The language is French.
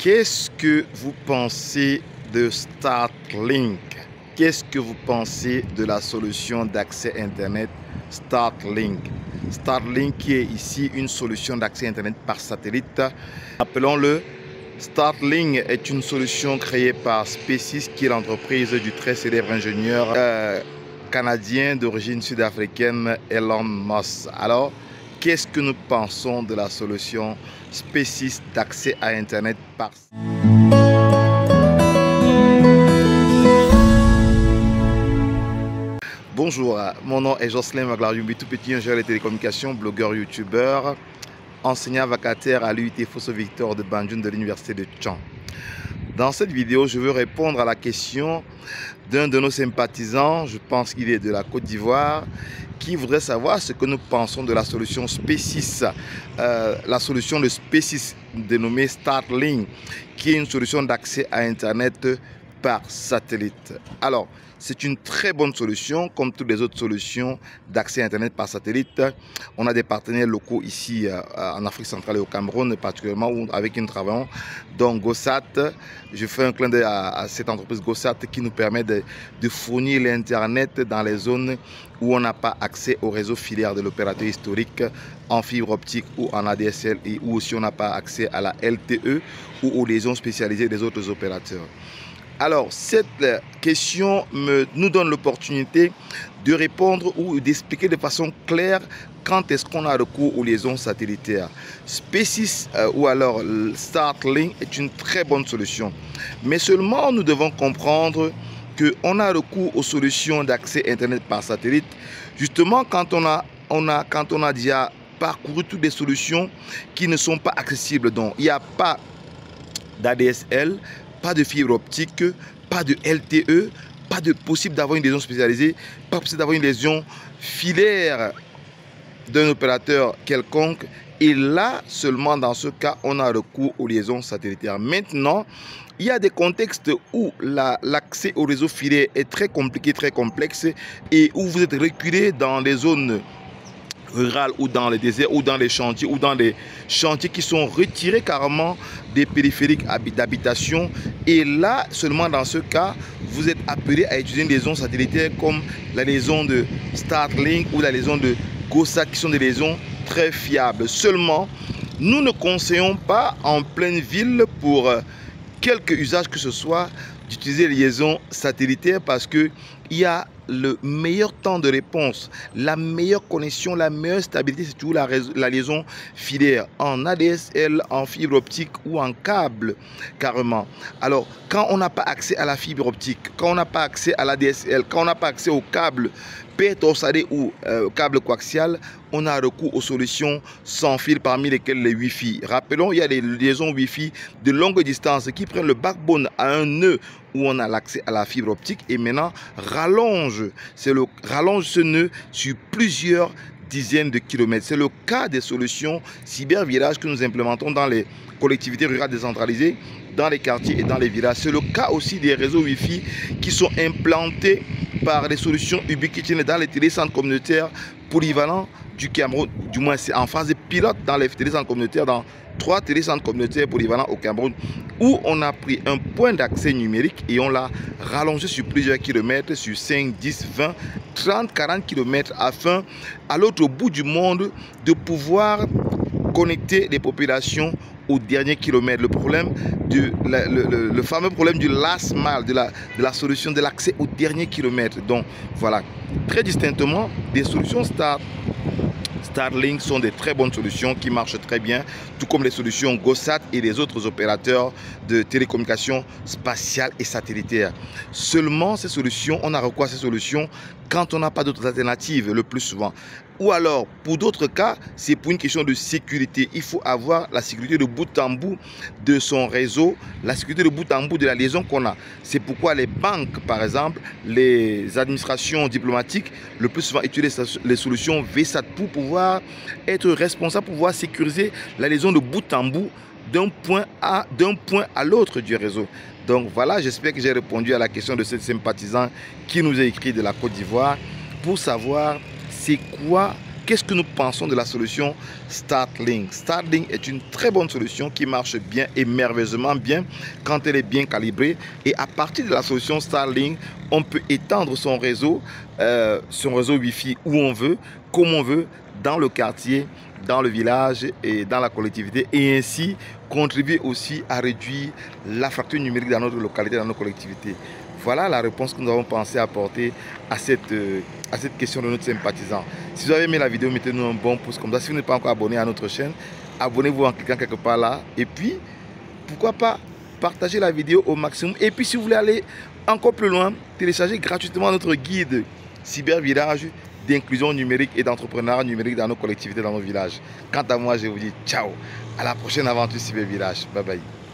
Qu'est-ce que vous pensez de Starlink? Qu'est-ce que vous pensez de la solution d'accès Internet Starlink? Starlink qui est ici une solution d'accès Internet par satellite. Appelons-le. Starlink est une solution créée par SpaceX, qui est l'entreprise du très célèbre ingénieur canadien d'origine sud-africaine Elon Musk. Alors, qu'est-ce que nous pensons de la solution SpaceX d'accès à Internet par... Bonjour, mon nom est Jocelyn Maglariumbi, tout petit ingénieur de télécommunications, blogueur, youtubeur, enseignant vacataire à l'UIT Fosso Victor de Banjul de l'université de Tchang. Dans cette vidéo, je veux répondre à la question d'un de nos sympathisants, je pense qu'il est de la Côte d'Ivoire, qui voudrait savoir ce que nous pensons de la solution SpaceX, la solution de SpaceX dénommée Starlink, qui est une solution d'accès à Internet par satellite. Alors, c'est une très bonne solution, comme toutes les autres solutions d'accès à Internet par satellite. On a des partenaires locaux ici en Afrique centrale et au Cameroun, particulièrement avec qui nous travaillons, dont GoSat. Je fais un clin d'œil à cette entreprise GoSat qui nous permet de fournir l'Internet dans les zones où on n'a pas accès au réseau filaire de l'opérateur historique en fibre optique ou en ADSL, et où aussi on n'a pas accès à la LTE ou aux liaisons spécialisées des autres opérateurs. Alors, cette question nous donne l'opportunité de répondre ou d'expliquer de façon claire quand est-ce qu'on a recours aux liaisons satellitaires. SpaceX ou alors Starlink est une très bonne solution. Mais seulement nous devons comprendre qu'on a recours aux solutions d'accès Internet par satellite justement quand on a déjà parcouru toutes les solutions qui ne sont pas accessibles. Donc, il n'y a pas d'ADSL, pas de fibre optique, pas de LTE, pas de possible d'avoir une liaison spécialisée, pas possible d'avoir une liaison filaire d'un opérateur quelconque. Et là, seulement dans ce cas, on a recours aux liaisons satellitaires. Maintenant, il y a des contextes où l'accès au réseau filaire est très compliqué, très complexe, et où vous êtes reculé dans les zones rurales ou dans les déserts ou dans les chantiers qui sont retirés carrément des périphériques d'habitation. Et là, seulement dans ce cas, vous êtes appelé à utiliser une liaison satellitaire comme la liaison de Starlink ou la liaison de GoSat, qui sont des liaisons très fiables. Seulement, nous ne conseillons pas en pleine ville, pour quelque usage que ce soit, d'utiliser les liaisons satellitaires, parce qu'il y a le meilleur temps de réponse, la meilleure connexion, la meilleure stabilité, c'est toujours la liaison filaire en ADSL, en fibre optique ou en câble carrément. Alors, quand on n'a pas accès à la fibre optique, quand on n'a pas accès à l'ADSL, quand on n'a pas accès au câble torsadé ou câble coaxial, on a recours aux solutions sans fil, parmi lesquelles les Wi-Fi. Rappelons, il y a des liaisons Wi-Fi de longue distance qui prennent le backbone à un nœud où on a l'accès à la fibre optique, et maintenant rallonge ce nœud sur plusieurs dizaines de kilomètres. C'est le cas des solutions cyber-village que nous implémentons dans les collectivités rurales décentralisées, dans les quartiers et dans les villages. C'est le cas aussi des réseaux Wi-Fi qui sont implantés par des solutions ubiquitaires dans les télécentres communautaires polyvalents du Cameroun. Du moins, c'est en phase de pilote dans les télécentres communautaires, dans 3 télécentres communautaires polyvalents au Cameroun, où on a pris un point d'accès numérique et on l'a rallongé sur plusieurs kilomètres, sur 5, 10, 20, 30, 40 kilomètres, afin, à l'autre bout du monde, de pouvoir connecter les populations au dernier kilomètre. Le fameux problème du last mile, de la solution de l'accès au dernier kilomètre. Donc voilà, très distinctement, des solutions Starlink sont des très bonnes solutions qui marchent très bien, tout comme les solutions GoSat et les autres opérateurs de télécommunications spatiales et satellitaires. Seulement, ces solutions, on a recours à ces solutions quand on n'a pas d'autres alternatives, le plus souvent. Ou alors, pour d'autres cas, c'est pour une question de sécurité. Il faut avoir la sécurité de bout en bout de son réseau, la sécurité de bout en bout de la liaison qu'on a. C'est pourquoi les banques, par exemple, les administrations diplomatiques, le plus souvent utilisent les solutions VSAT pour pouvoir être responsables, pour pouvoir sécuriser la liaison de bout en bout d'un point à l'autre du réseau. Donc voilà, j'espère que j'ai répondu à la question de ce sympathisant qui nous a écrit de la Côte d'Ivoire pour savoir c'est quoi qu'est-ce que nous pensons de la solution Starlink? Starlink est une très bonne solution qui marche bien et merveilleusement bien quand elle est bien calibrée. Et à partir de la solution Starlink, on peut étendre son réseau Wi-Fi où on veut, comme on veut, dans le quartier, dans le village et dans la collectivité, et ainsi contribuer aussi à réduire la fracture numérique dans notre localité, dans nos collectivités. Voilà la réponse que nous avons pensé apporter à cette question de notre sympathisant. Si vous avez aimé la vidéo, mettez-nous un bon pouce comme ça. Si vous n'êtes pas encore abonné à notre chaîne, abonnez-vous en cliquant quelque part là. Et puis, pourquoi pas partager la vidéo au maximum. Et puis, si vous voulez aller encore plus loin, téléchargez gratuitement notre guide Cybervillage d'inclusion numérique et d'entrepreneuriat numérique dans nos collectivités, dans nos villages. Quant à moi, je vous dis ciao. À la prochaine aventure Cybervillage. Bye bye.